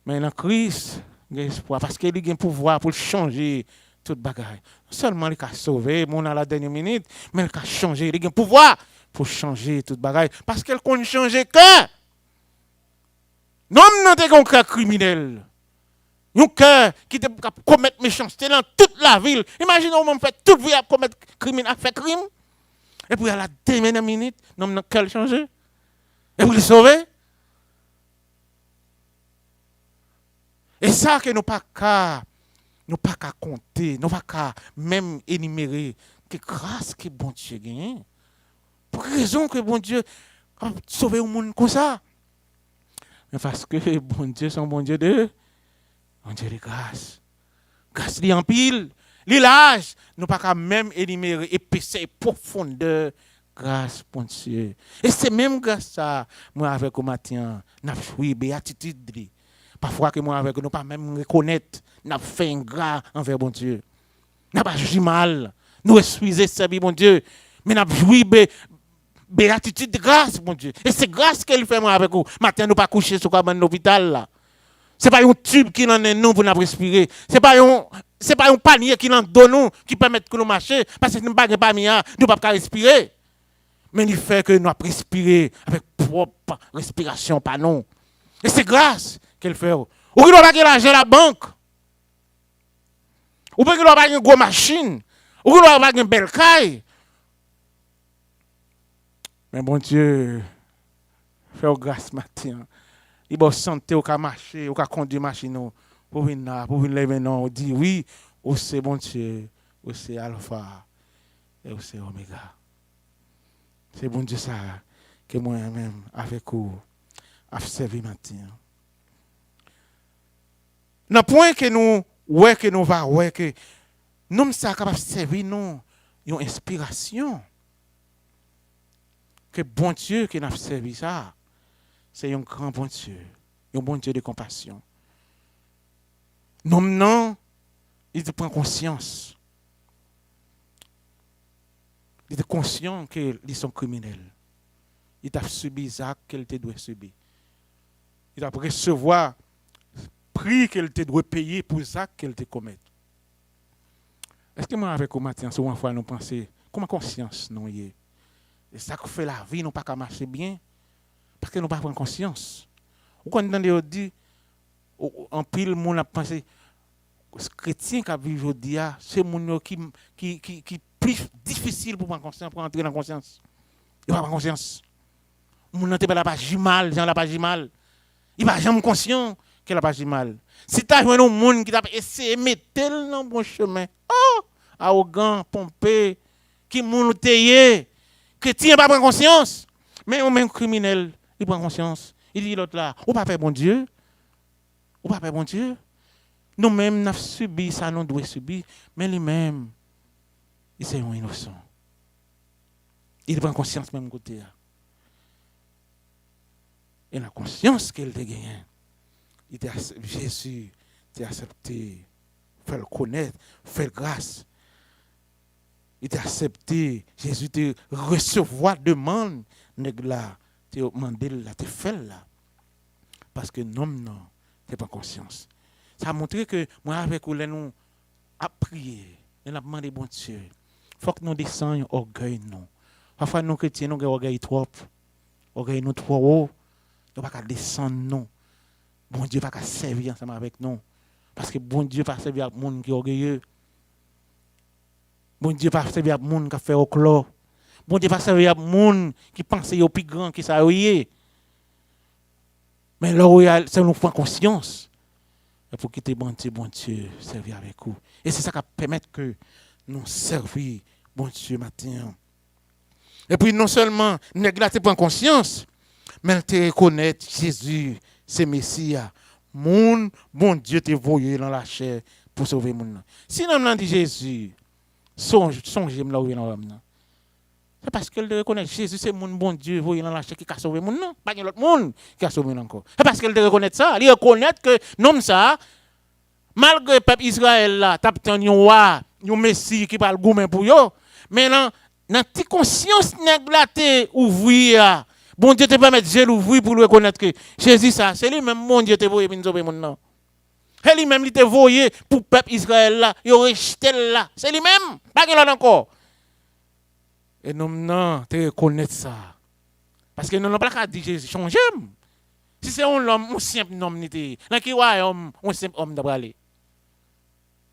Mais dans Christ, il y a espoir. Parce qu'il a un pouvoir pour changer toute bagaille. Seulement il a sauvé, mon à la dernière minute, mais il a changé. Il a un pouvoir pour changer toute bagaille. Parce qu'elle compte changer que. Non, non, t'es un cœur criminel. Un cœur qui te commettre méchanceté dans toute la ville. Imaginez on fait toute vie à commettre crime, à faire crime. Et puis à la dernière minute, non, non, qu'elle changer. Et puis le sauver. Et ça que nous pas qu'à compter, nous pas qu'à même énumérer que grâce que bon Dieu gagne. Pour raison que bon Dieu a sauvé le monde comme ça. Mais parce que bon Dieu, c'est un bon Dieu de grâce. Grâce li en pile, li l'âge, nous pas qu'à même énumérer épaisseur et profondeur grâce bon Dieu. Et c'est même grâce ça, moi avec au matin, n'a joué béatitude. Parfois que moi avec nous pas même reconnaître, n'a fait un gras envers bon Dieu. N'a pas joué mal, nous excusez servir bon Dieu, mais n'a joué béatitude de grâce, mon Dieu. Et c'est grâce qu'elle fait moi avec vous. Matin, nous pas coucher sur un hôpital là. Ce n'est pas un tube qui en est nous pour nous respirer. Ce n'est pas un panier qui en donne nous qui permet que nous marcher. Parce que nous ne pas mis, nous ne pouvons pas respirer. Mais il fait que nous respirer avec propre respiration, pas non. Et c'est grâce qu'elle fait Ou qui doit pas l'argent à la banque. Ou pas qui doit pas une grosse machine. Ou qui doit pas une belle caille. Mais bon Dieu, fais grâce matin. Il va santé au cas marcher, au cas conduire machine pour venir là, pour venir lever non, dit oui, ou c'est bon Dieu, ou c'est alpha et ou c'est oméga. C'est bon Dieu ça que moi-même avec vous a servi matin. Dans le point que nous ouais que nous va ouais que nous sommes capables de servir nous une inspiration que bon Dieu qui nous a servi ça. C'est un grand bon Dieu, un bon Dieu de compassion. Non, il prend conscience. Il est conscient qu'ils sont criminels. Il a subi les actes qu'il doit subir. Il a recevoir le prix qu'il doit payer pour les actes qu'il commet. Est-ce que moi, avec vous, matin, souvent fois, nous pensons, comment conscience nous y est? Et ça qui fait la vie, nous pas marcher bien. Parce que nous ne prenons pas conscience. Ou quand on dit, en pile, monde a pensé, les chrétiens qui vivent aujourd'hui, c'est les gens qui plus difficile pour prendre conscience, pour entrer dans la conscience. Il ne pas prendre conscience. Les gens ne pas pas mal, gens pas mal. Il ne va jamais conscient qu'il n'a pas mal. Si tu as un monde qui t'a essayé de mettre dans le bon chemin, oh, arrogant, pompé, qui moun tayé, chrétien pas prendre conscience, mais on même criminel. Il prend conscience. Il dit l'autre là, ou pas faire bon Dieu. Ou pas faire bon Dieu. Nous-mêmes, nous avons subi ça, nous devons subir. Mais lui-même, il est un innocent. Il prend conscience même côté. Et la conscience qu'il a gagné. Jésus t'a accepté, fait le connaître, fait grâce. Il t'a accepté, Jésus t'a recevoir demande, nèg là. Tu as demandé là, tu fait là. Parce que non, tu n'as pas conscience. Ça a montré que moi, avec vous, nous avons prié, nous avons demandé bon Dieu. Il faut que nous descendions orgueil. Parfois, nous chrétiens, nous avons orgueil trop. Orgueil nous trop haut. Nous ne pouvons pas descendre. Non. Bon Dieu ne va pas servir ensemble avec nous. Parce que bon Dieu ne va pas servir à monde qui est orgueilleux. Bon Dieu ne va pas servir à monde qui a fait au clos. Bon Dieu va servir à monde qui pense qu'il est plus grand que ça. Mais là où c'est nous prendre conscience. Il faut quitter bon Dieu, servir avec vous. Et c'est ça qui permet que nous servions bon Dieu matin. Et puis non seulement nous prendre conscience, mais te reconnaître Jésus, c'est Messie. Mon bon Dieu te voyé dans la chair pour sauver mon nom. Si nous dit Jésus, songez là où il est dans l'homme. C'est parce qu'elle reconnaît Jésus, c'est mon bon Dieu, voyez dans la chair qui a sauvé mon nom. Pas l'autre monde qui a sauvé encore. C'est parce qu'elle reconnaît ça. Elle reconnaît que non ça, malgré le peuple Israël là, t'as un roi, un Messie qui parle gourmet pour eux. Mais dans ta conscience néglatée ouvrir, bon Dieu te permet de l'ouvrir pour reconnaître que Jésus ça, c'est lui même mon Dieu te voyé pour sauver mon nom. C'est lui même qui te voyé pour le peuple Israël là, il aurait jeté là. C'est lui même, pas qu'il en a encore. Et nous, non, tu reconnais ça. Parce que nous n'avons pas dit Jésus, changez. Si c'est un homme, un simple homme, dans qui royaume, un simple homme d'avoir aller.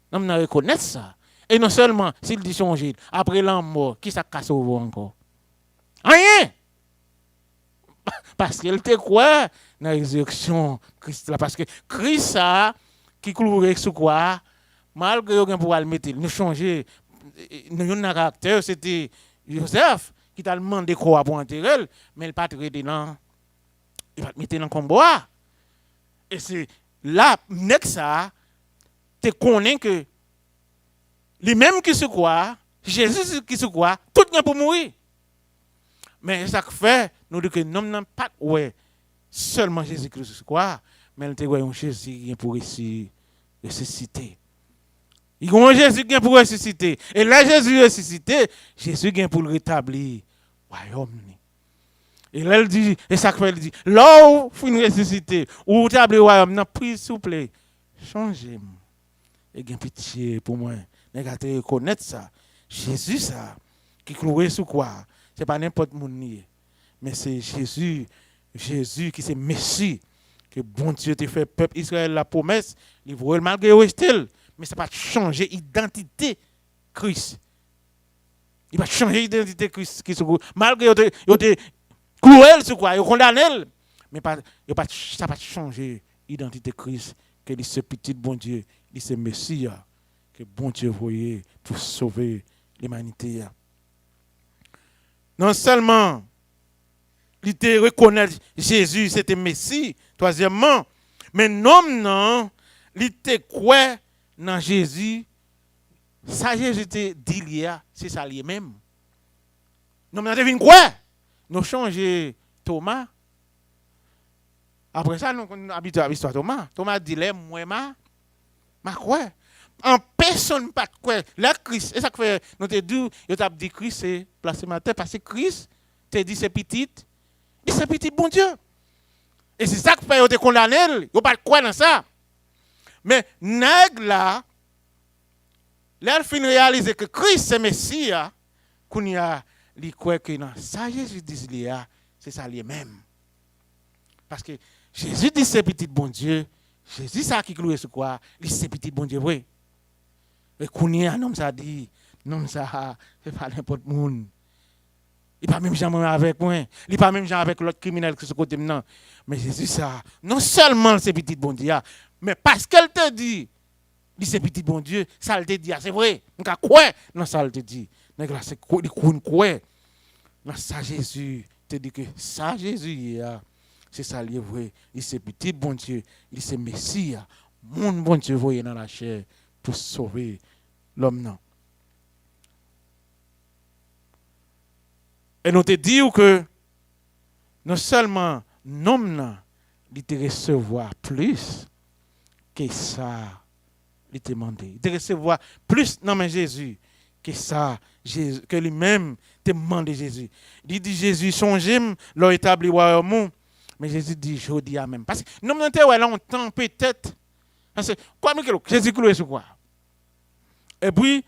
Nous ne reconnaître ça. Et non seulement, s'il dit changer, après la mort, qui ça casse au vent encore? Rien! Parce qu'il te croit dans la résurrection Christ là. Parce que Christ, qui clouerait sous quoi, malgré qu'il pouvoir le mettre, nous changer, nous avons un caractère, c'était Joseph qui t'a demandé quoi pour enterrer, mais il n'a pas traité dans. Il va te mettre dans le combat. Et c'est là, ça, tu connais que les mêmes qui se croient, Jésus qui se croit, tout le monde pour mourir. Mais ça fait, nous disons que nous n'avons pas ouais, seulement Jésus-Christ se croit, mais nous avons Jésus qui est pour ressusciter. Il y a un Jésus qui est pour ressusciter. Et là, Jésus ressuscité, Jésus qui est pour le rétablir. Royaume. Et là, il dit, et ça fait, il dit, là où vous ressuscité, ou vous rétablir le royaume, non, prie, s'il vous plaît, changez-moi. Et bien pitié pour moi. Vous reconnaître ça. Jésus, ça, qui cloué sous quoi? Ce n'est pas n'importe qui, mais c'est Jésus qui c'est Messie, que bon Dieu te fait peuple Israël la promesse, il voit malgré restel, mais ça va changer identité Christ. Il va changer l'identité Christ malgré que cruel sur quoi, il condamné, mais pas ça va changer l'identité Christ que il ce petit bon Dieu, il ce Messie que bon Dieu voyait pour sauver l'humanité. Non seulement il te reconnaît Jésus c'était Messie, troisièmement, mais non, il te croit dans Jésus. Ça Jésus te dit c'est ça lui-même. Non mais on devine quoi? Nous changer Thomas. Après ça nous habitués à l'histoire Thomas. Thomas dit moi ma quoi? En personne pas quoi. La Christ, et ça que fait nous te dit, yo t'a dit Christ c'est placé ma tête parce que Christ te dit c'est petit. Et c'est petit bon Dieu. Et c'est ça que fait yo te condamné, yo pas quoi dans ça. Mais nèg là là fin réaliser que Christ c'est Messie, qu'on y a li quoi que non ça Jésus dit c'est ça lui-même. Parce que Jésus dit c'est petit bon Dieu, Jésus ça qui cloué sur quoi, il c'est petit bon Dieu vrai. Et qu'on y a un homme ça dit, non ça c'est pas n'importe monde. Il pas même jamais avec moi, il pas même jamais avec l'autre criminel qui se côté maintenant. Mais Jésus ça non seulement c'est petit bon Dieu, mais parce qu'elle te dit c'est petit bon Dieu, ça le te dit, c'est vrai. On a quoi? Non, ça le te dit. C'est quoi? Non, ça Jésus te dit que ça Jésus, c'est ça le vrai. Il c'est petit bon Dieu, il c'est Messie. Mon bon Dieu voyé dans la chair pour sauver l'homme. Non. Et nous te disons que non seulement l'homme, il te recevoir plus que ça. Il te demandé. Il te recevoir plus non mais Jésus que ça, Jésus, que lui-même te demande Jésus. Il dit Jésus songez leur établi royaume. Mais Jésus dit je dis à même. Parce que nous avons été longtemps peut-être. Parce que quoi Jésus cloué sur quoi? Et puis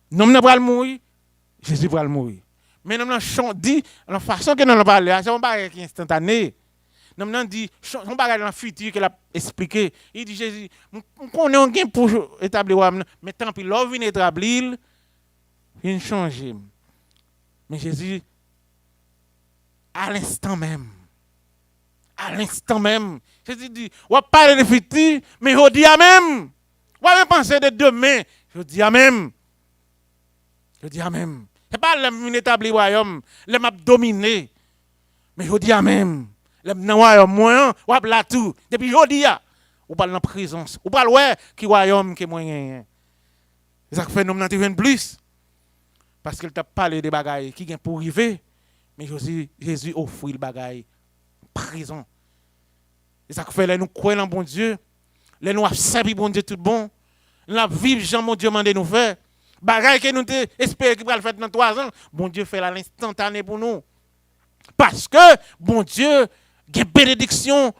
nous avons pas mourir, Jésus va mourir. Mais nous avons dit la façon que nous avons parlé, c'est un bagage qui est instantané. Nous avons dit, on bagage dans le futur qu'il a expliqué. Il dit, Jésus, on connaît un gain pour établir, mais tant pis, l'homme vient établir, il change. Mais Jésus, à l'instant même, Jésus dit, on va parler de futur, mais je dis à même. On va penser de demain, je dis à même. Ce n'est pas l'homme établi royaume, l'homme a dominé, mais je dis à même. Le royaume moyen, ou là tout. Depuis jodi ou parle en présence. Ou parle ouais qui royaume qui moyen. Ça fait nous n'en plus. Parce qu'il t'a parlé des bagailles qui vient pour arriver, mais Jésus offre le bagaille présent. Et ça fait là nous croyons en bon Dieu, les nous servir bon Dieu tout bon. La vivre Jean mon Dieu mandé nous faire. Bagaille que nous espérons qu'il va le faire dans 3 ans, bon Dieu fait à l'instantané pour nous. Parce que bon Dieu il y a une bénédiction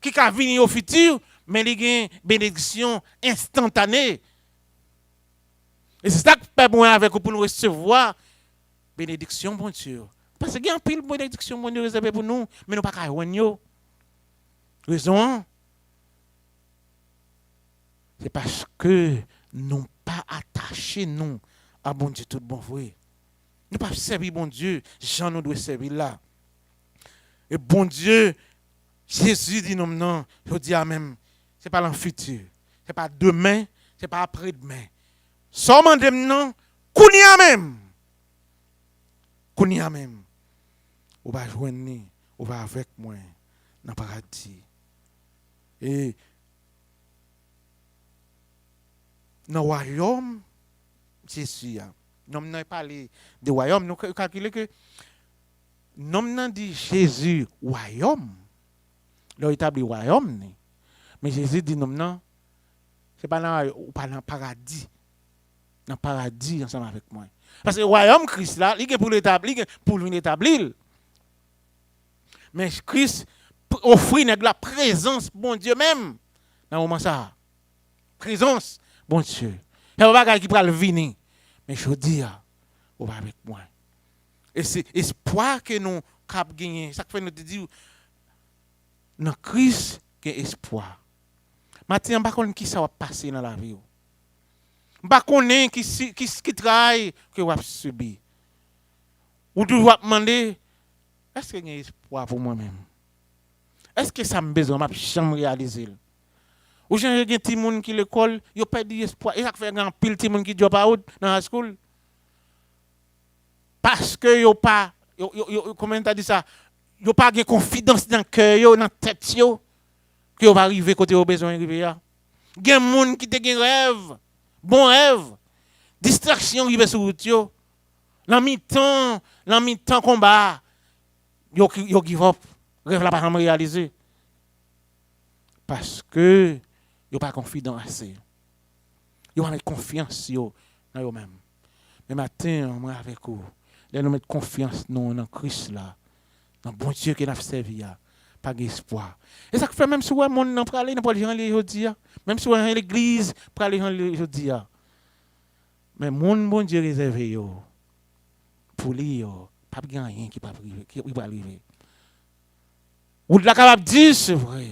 qui va venir au futur, mais il y a une bénédiction instantanée. Et c'est ça que nous avons avec vous pour nous recevoir bénédiction, bon Dieu. Parce qu'il y a une pile de bénédiction, bon Dieu, réservée pour nous, mais nous ne pouvons pas y raison, c'est parce que nous n'sommes pas attachés, nous, à bon Dieu, tout bon vrai. Nous ne pouvons pas servir bon Dieu, Jean nous doit servir là. Et bon Dieu, Jésus dit non, je dis à même, ce n'est pas dans le futur, ce n'est pas demain, ce n'est pas après-demain. Seulement de non, kounia même. On va joindre, on va avec moi dans le paradis. Et dans le royaume, Jésus, nous n'avons pas parlé de royaume, nous calculons que nous dit Jésus, royaume. Là, il établit royaume. Mais Jésus dit non, ce n'est pas dans le paradis. Dans le paradis ensemble avec moi. Parce que le royaume Christ là, il est pour l'établir, pour l'établir. Mais Christ offre la présence, bon Dieu même, dans le moment ça. Présence, bon Dieu. Il y a un bagage qui va venir. Mais je dis, on va avec moi. Et c'est espoir que nous avons gagné. Ça fait nous dire, dans Christ, gen espoir. Matin, je ne sais pas qui ça va passer dans la vie. Je ne sais pas qui travaille que vous avez subi. Ou tu vas demander, est-ce qu'il y a espoir pour moi-même? Est-ce que ça me besoin? Je ne jamais réaliser. Ou j'ai des petits gens qui l'école, ils n'ont pas d'espoir. Et ça fait un pile de gens qui drop out dans la school. Parce que ils n'ont pas, comment tu as dit ça? Ils n'ont pas de confiance dans le cœur, dans la tête, que vous va arriver côté au besoin d'arriver. Il y a des gens qui ont un rêve, bon rêve, distraction qui va sur route. Dans mi-temps combat, ils give up. Rêve là pas réalisé. Parce que ils n'ont pas confiance assez. Ils ont confiance dans eux-mêmes. Mais maintenant, moi avec vous, nous mettre confiance dans Christ là, dans le bon Dieu qui nous a servi. Pas d'espoir. Et ça fait même si le monde n'a pas allé dans l'église, même si l'église pour aller dans l'église. Mais mon bon Dieu réservé pour lui, pas de rien qui va arriver. Ou de la capable de dire, c'est vrai.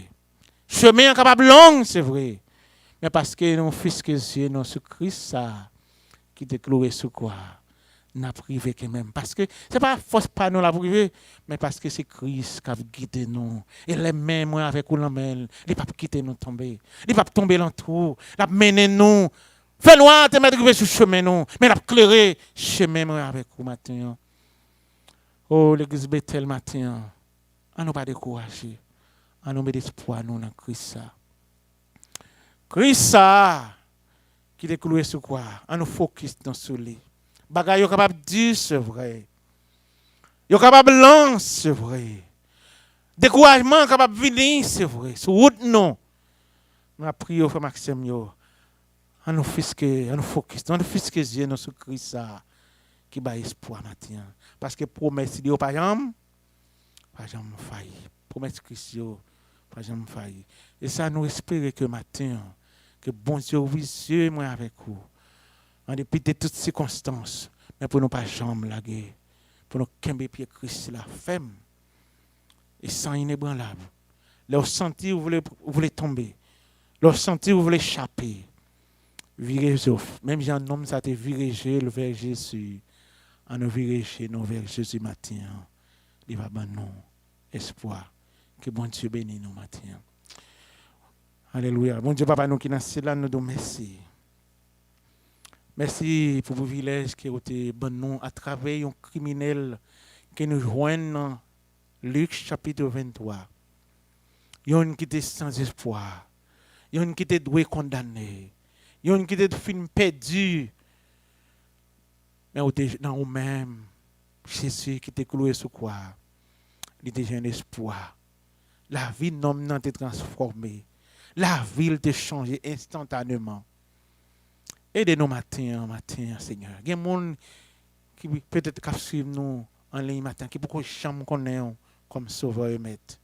Chemin capable long, c'est vrai. Mais parce que nos fils que Dieu, non, ce Christ ça, qui te cloué sur quoi? N'a privé que même parce que c'est pas force pas nous la privé mais parce que c'est Christ qui a guidé nous et les mains moi avec nous l'emmène il pas quitter nous tomber il pas tomber dans tout il a mené nous fait loin te mettre sur chemin nous mais il a éclairé chemin moi avec vous matin oh l'église Bethel matin on nous pas décourager on nous met espoir nous dans Christ ça qui est cloué sur quoi on nous focus dans sur lui bagay yo capable dire c'est vrai. Yo capable lancer c'est vrai. Découragement capable venir c'est vrai. Sur route non. M'a prié frère Maxime yo. On nous fisque, on nous focus, on nous fisque Dieu dans ce Christ ça qui ba espoir matin parce que promesse yo pas jamais failli. Promesse Christ yo pas jamais failli. Et ça nous espérer que matin que bon Dieu vicieux moi avec vous. En dépit de toutes circonstances, mais pour nous pas jamais laguer, pour nous camber pied Christ la femme et sans inébranlable. Leur sentir vous voulez tomber, leur sentir vous voulez échapper. Virez même Jean homme ça te viré vers Jésus, en nous virer chez nous vers Jésus matin. Il va ban nous espoir que bon Dieu bénisse nous matin. Alléluia. Bon Dieu papa nous qui dans là nous nous merci. Merci pour le privilège qui a été bon nous à travers un criminel qui nous joint dans Luc chapitre 23. Yon qui était sans espoir. Yon qui était doué condamné. Yon qui était fin perdu. Mais dans nous-mêmes, Jésus qui était cloué sur quoi? Il était un espoir. La vie de l'homme n'a été transformée. La vie a changé instantanément. Aidez-nous matin, Seigneur. Il y a des gens qui peut-être suivent nous en ligne matin, qui beaucoup jamais connaissent comme sauveur et maître.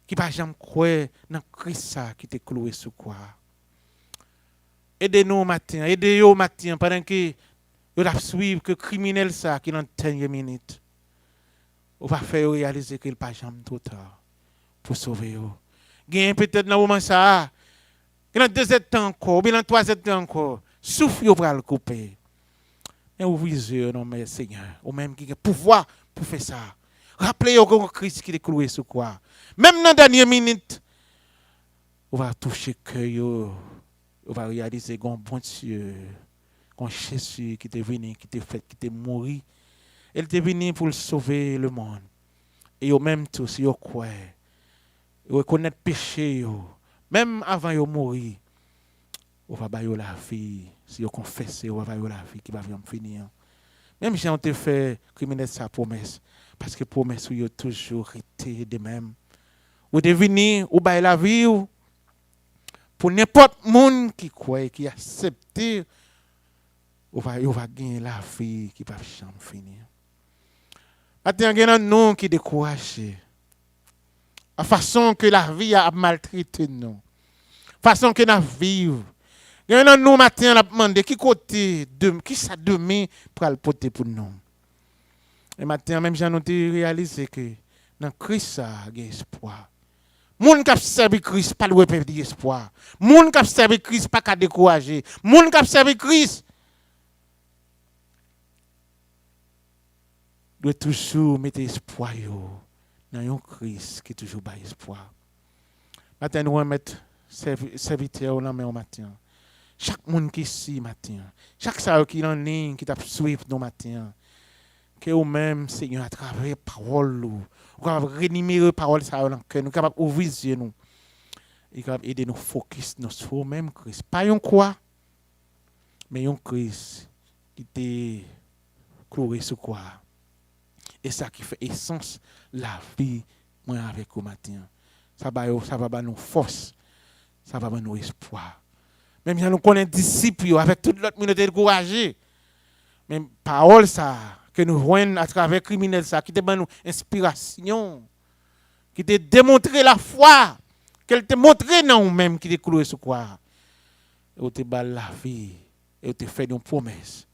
Qui ne jamais croire dans Christ qui est cloué sur quoi. Aidez-nous matin, aidez-nous matin pendant que vous suivez que criminel ça qui dans 10 minutes. On va faire réaliser qu'il n'y a pas jamais trop tard pour sauver vous. Il y a peut-être dans le moment ça, il y a 2 temps encore, il y a 3 temps encore. Souffle pour le couper. Et ouvrez les yeux, non, mais Seigneur, ou même qui a pouvoir pour faire ça. Rappelez-vous que Christ qui est cloué sur quoi. Même dans la dernière minute, on va toucher le cœur, on va réaliser qu'on bon Dieu, qu'on Jésus qui est venu, qui est fait, qui est mort. Il est venu pour sauver le monde. Et au même tout, si vous croyez, vous reconnaissez le péché, même avant de mourir. On va bailler la vie. Si on confesse, on va bailler la vie qui va bien finir. Même si on te fait criminel sa promesse, parce que promesse ou toujours été de même. Ou de venir, ou bailler la vie pour n'importe monde qui croit, qui accepte, on va gagner la vie qui va jamais finir. Maintenant, il y a un nom qui décourage. La façon que la vie a maltraité nous. La façon que nous vivons. Il y a un nous matin à demander qui côté qui ça demain pour le porter pour nous. Et maintenant même j'ai réalisé que dans Christ il y a espoir. Moun qui servi Christ pas doit perdre espoir. Moun qui servi Christ pas qu'à décourager. Moun qui servi Christ doit toujours mettre espoir dans un Christ qui toujours bas espoir. Maintenant nous remettre serviteur dans main matin. Chaque monde qui ici matin, chaque ça qui en ligne qui t'a suivre nos matin. Que ou même Seigneur à travers parole ou capable rénimer parole ça dans cœur nous capable ouvrir yeux nous et capable aider nous focus sur même Christ pas un quoi mais un Christ qui était cloué sur quoi et ça qui fait essence la vie moi avec vous matin ça va nous force ça va nous espoir même si nous connaissons disciples avec toute l'autre communauté découragée même parole ça que nous voyons à travers criminel ça qui te donne inspiration qui te démontrer la foi qu'elle te montré dans nous-mêmes qui te cloué sur quoi et te bat la vie et te fait une promesse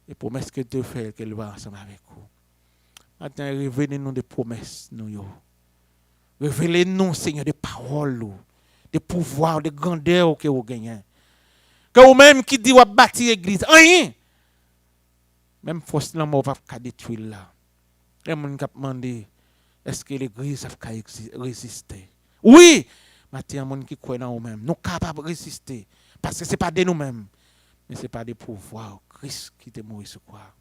et promesse que te fait qu'elle va ensemble avec vous maintenant révélez-nous des promesses nous révélez-nous Seigneur des paroles des pouvoirs des grandeurs que vous gagnez que vous-même qui dit vous bâtir l'église rien même force là mort va pas détruire là les gens qui demandé est-ce que l'église a résister oui maintenant les gens qui croient dans nous-mêmes nous capables de résister parce que c'est pas de nous-mêmes mais c'est pas des pouvoirs Christ qui est mort sur quoi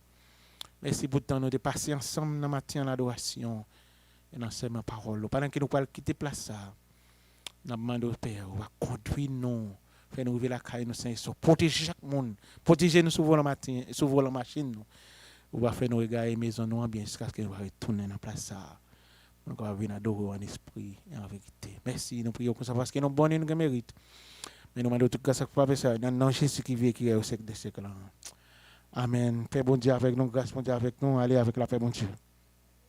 merci pour temps nous de passer ensemble dans matin l'adoration et dans ces paroles pendant que nous allons quitter place ça nous demandons au Père va conduire nous faire nous ouvrir la caille nous Seigneur protéger chaque monde protéger nous sur volant matin sur volant machine nous on va faire nous regarder maison nous bien jusqu'à ce que nous va retourner dans place ça on va venir adorer en esprit et en vérité merci nous prions pour ça parce que nous bonnes nous mérite mais nous demandons tout cas ça pour ça dans nom Jésus qui vit qui est au siècle des siècles amen Père bon Dieu avec nous grâce bon Dieu avec nous allez avec la paix bon Dieu